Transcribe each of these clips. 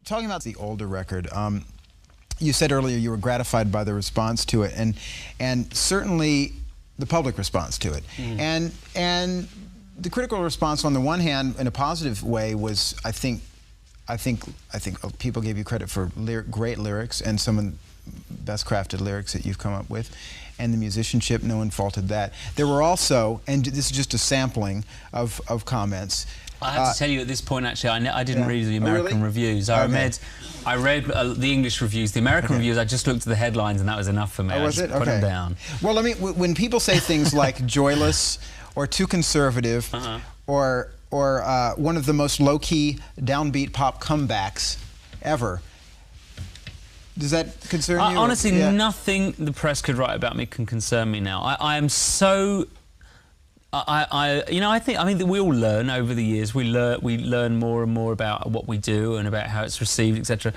talking about the older record, you said earlier you were gratified by the response to it, and certainly the public response to it. And the critical response, on the one hand, in a positive way, was I think people gave you credit for great lyrics and some of the best crafted lyrics that you've come up with, and the musicianship, no one faulted that. There were also, and this is just a sampling of comments. I have to tell you at this point, actually, I didn't read the American reviews. I read the English reviews. The American reviews, I just looked at the headlines and that was enough for me. Oh, was it? Put them down. Well, I mean, when people say things like joyless or too conservative or one of the most low-key, downbeat pop comebacks ever, does that concern you? Honestly, nothing the press could write about me can concern me now. I am so... you know, I mean, we all learn over the years. We learn more and more about what we do and about how it's received, etc.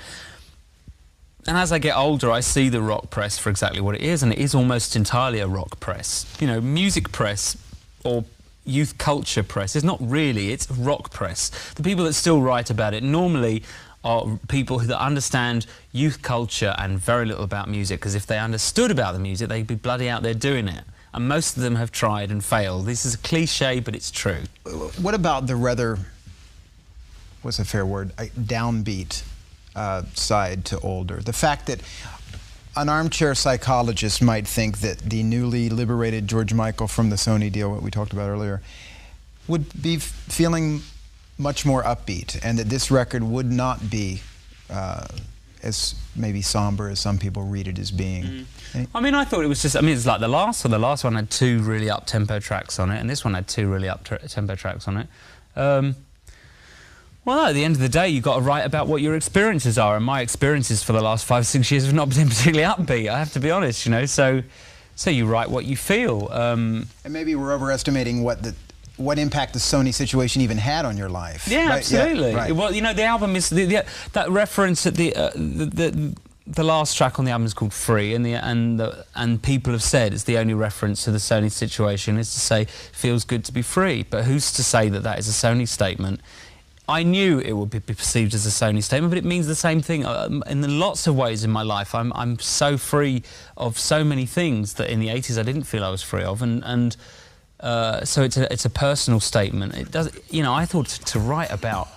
And as I get older, I see the rock press for exactly what it is, and it is almost entirely a rock press. You know, music press or youth culture press is not really, it's rock press. The people that still write about it normally are people that understand youth culture and very little about music, because if they understood about the music, they'd be bloody out there doing it. And most of them have tried and failed. This is a cliche, but it's true. What about the rather, what's a fair word, downbeat side to older? The fact that an armchair psychologist might think that the newly liberated George Michael from the Sony deal, what we talked about earlier, would be feeling much more upbeat, and that this record would not be as maybe somber as some people read it as being. I mean, I thought it was just, I mean, it's like the last one. The last one had 2 really up-tempo tracks on it, and this one had 2 really up-tempo tracks on it. Well, at the end of the day, you've got to write about what your experiences are, and my experiences for the last 5-6 years have not been particularly upbeat, I have to be honest, you know, so you write what you feel. And maybe we're overestimating what impact the Sony situation even had on your life. Yeah, right? Absolutely. Yeah, right. Well, you know, the album is that reference at the last track on the album is called "Free," and people have said it's the only reference to the Sony situation is to say feels good to be free. But who's to say that that is a Sony statement? I knew it would be perceived as a Sony statement, but it means the same thing in lots of ways in my life. I'm so free of so many things that in the 80s I didn't feel I was free of, and so it's a personal statement. It does, you know. I thought to write about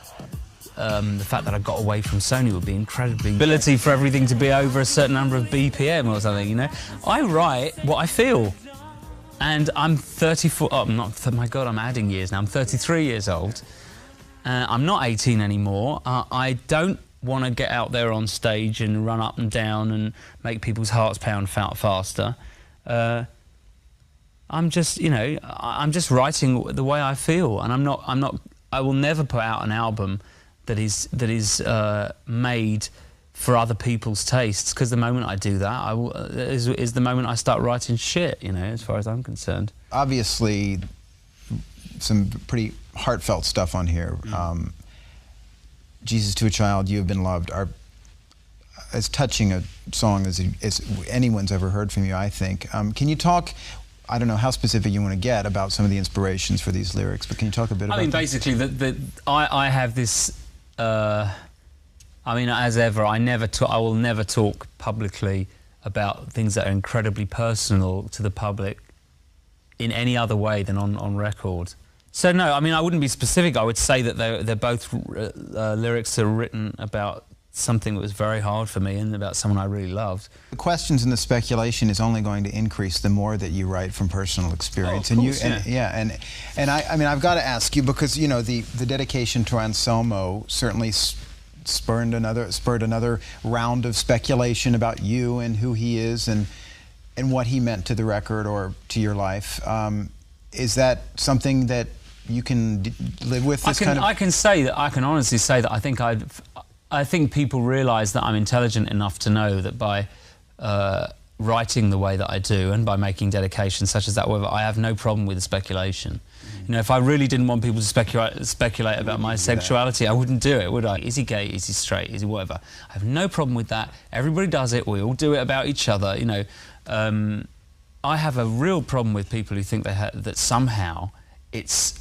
the fact that I got away from Sony would be incredibly ability for everything to be over a certain number of BPM or something. You know, I write what I feel, and I'm 34. Oh, my God, I'm adding years now. I'm 33 years old. I'm not 18 anymore. I don't want to get out there on stage and run up and down and make people's hearts pound faster. I'm just, you know, I'm just writing the way I feel, and I will never put out an album that is made for other people's tastes, because the moment I do that, is the moment I start writing shit, you know, as far as I'm concerned. Obviously, some pretty heartfelt stuff on here. Jesus to a Child, You Have Been Loved, are as touching a song as anyone's ever heard from you, I think. Can you talk, I don't know how specific you want to get about some of the inspirations for these lyrics, but can you talk a bit about that? I mean, basically, I have this, I mean, as ever, I will never talk publicly about things that are incredibly personal to the public in any other way than on record. So no, I mean, I wouldn't be specific. I would say that they're both lyrics that are written about something that was very hard for me and about someone I really loved. The questions and the speculation is only going to increase the more that you write from personal experience. Oh, of course, and I mean, I've got to ask you, because you know the dedication to Anselmo certainly spurred another round of speculation about you and who he is and what he meant to the record or to your life. Is that something that you can live with? I can honestly say that I think people realise that I'm intelligent enough to know that by writing the way that I do and by making dedications such as that, I have no problem with the speculation. You know, if I really didn't want people to speculate about my sexuality, I wouldn't do it, would I? Is he gay? Is he straight? Is he whatever? I have no problem with that. Everybody does it. We all do it about each other. You know, I have a real problem with people who think that somehow it's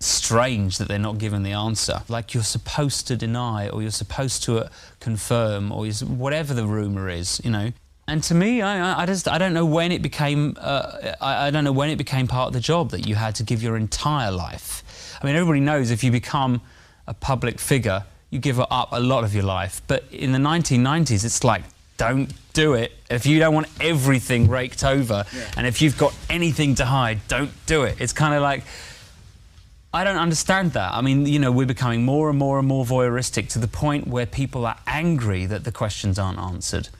strange that they're not given the answer. Like, you're supposed to deny, or you're supposed to confirm, or whatever the rumour is, you know. And to me, I don't know when it became I don't know when it became part of the job that you had to give your entire life. I mean, everybody knows if you become a public figure, you give up a lot of your life. But in the 1990s, it's like, don't do it. If you don't want everything raked over, and if you've got anything to hide, don't do it. It's kind of like, I don't understand that. I mean, you know, we're becoming more and more and more voyeuristic to the point where people are angry that the questions aren't answered.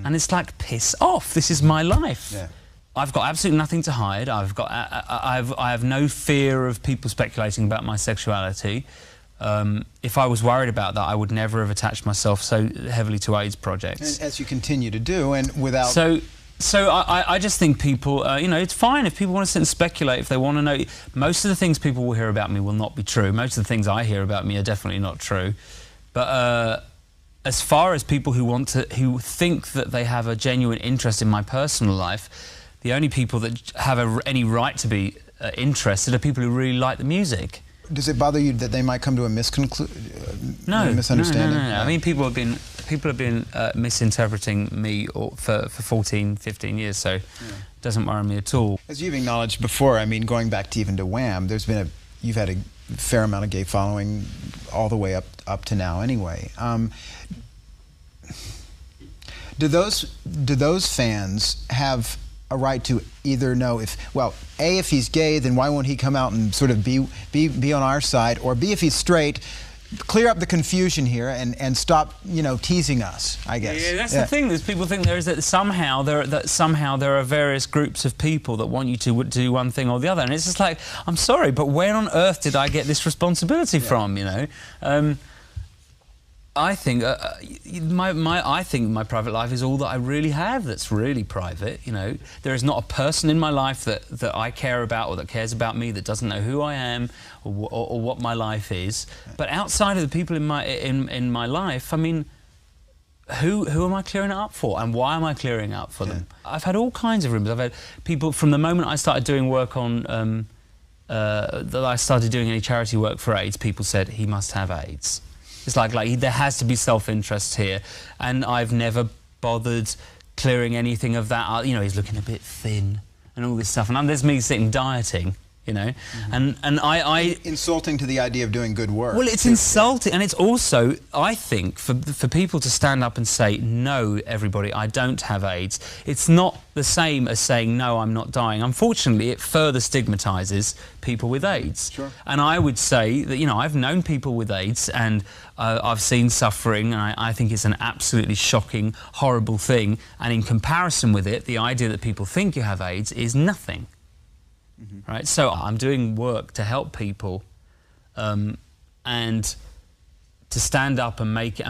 And it's like, piss off, this is my life. I've got absolutely nothing to hide. I have no fear of people speculating about my sexuality. If I was worried about that, I would never have attached myself so heavily to AIDS projects. And as you continue to do, and without... So I just think people, you know, it's fine if people want to sit and speculate, if they want to know. Most of the things people will hear about me will not be true. Most of the things I hear about me are definitely not true. But as far as people who think that they have a genuine interest in my personal life, the only people that have any right to be interested are people who really like the music. Does it bother you that they might come to a misunderstanding? No. I mean, people have been misinterpreting me for 14, 15 years, so it doesn't worry me at all. As you've acknowledged before, I mean, going back to even to Wham, you've had a fair amount of gay following all the way up to now anyway. Do those fans have a right to either know if he's gay, then why won't he come out and sort of be on our side, or B, if he's straight, clear up the confusion here and stop, you know, teasing us, I guess. Yeah, that's the thing. There's people think somehow there are various groups of people that want you to do one thing or the other, and it's just like, I'm sorry, but where on earth did I get this responsibility from? You know. I think my private life is all that I really have that's really private, you know. There is not a person in my life that I care about or that cares about me that doesn't know who I am or what my life is. But outside of the people in my life, I mean, who am I clearing it up for, and why am I clearing it up for them? I've had all kinds of rumours. I've had people from the moment I started doing work on that I started doing any charity work for AIDS, people said he must have AIDS. It's like there has to be self-interest here, and I've never bothered clearing anything of that. You know, he's looking a bit thin and all this stuff, and there's me sitting dieting, you know, and I insulting to the idea of doing good work. Well, it's insulting, and it's also, I think, for people to stand up and say, no, everybody, I don't have AIDS, it's not the same as saying, no, I'm not dying. Unfortunately, it further stigmatises people with AIDS. Sure. And I would say that, you know, I've known people with AIDS, and I've seen suffering, and I think it's an absolutely shocking, horrible thing. And in comparison with it, the idea that people think you have AIDS is nothing. Right? So I'm doing work to help people, and to stand up and make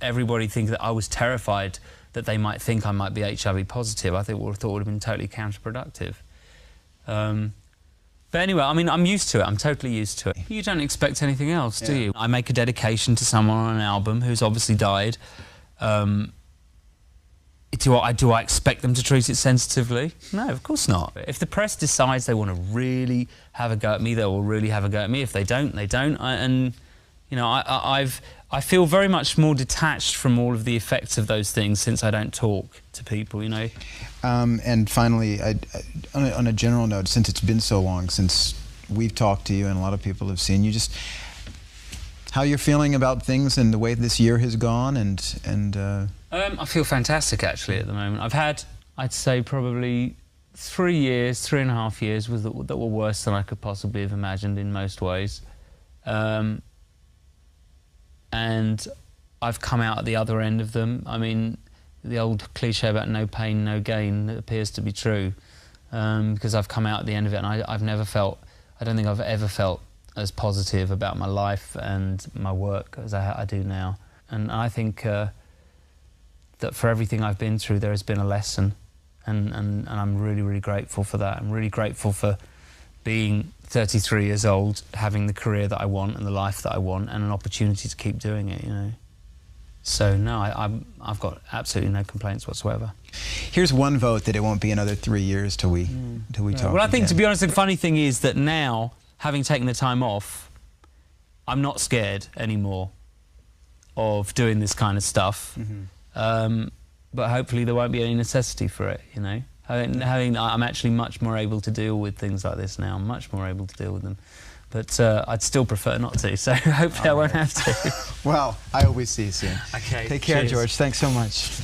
everybody think that I was terrified that they might think I might be HIV positive. I thought would have been totally counterproductive. But anyway, I mean, I'm used to it. I'm totally used to it. You don't expect anything else, do you? I make a dedication to someone on an album who's obviously died. Do I expect them to treat it sensitively? No, of course not. If the press decides they want to really have a go at me, they will really have a go at me. If they don't, they don't. And you know, I feel very much more detached from all of the effects of those things since I don't talk to people, you know. And finally, on a general note, since it's been so long since we've talked to you and a lot of people have seen you, just how you're feeling about things and the way this year has gone, and I feel fantastic actually at the moment. I've had, I'd say, probably 3.5 years that were worse than I could possibly have imagined in most ways. And I've come out at the other end of them. I mean, the old cliche about no pain, no gain appears to be true, because I've come out at the end of it, and I don't think I've ever felt as positive about my life and my work as I do now. And I think that for everything I've been through, there has been a lesson, and I'm really, really grateful for that. I'm really grateful for being 33 years old, having the career that I want and the life that I want, and an opportunity to keep doing it, you know. So no, I've got absolutely no complaints whatsoever. Here's one vote that it won't be another 3 years till we talk. Well, I think, again. to be honest, the funny thing is that now having taken the time off, I'm not scared anymore of doing this kind of stuff. But hopefully there won't be any necessity for it, you know. I'm actually much more able to deal with things like this now. I'm much more able to deal with them. But I'd still prefer not to, so hopefully I won't have to. Well, I hope we see you soon. Okay, Take care, cheers. George. Thanks so much.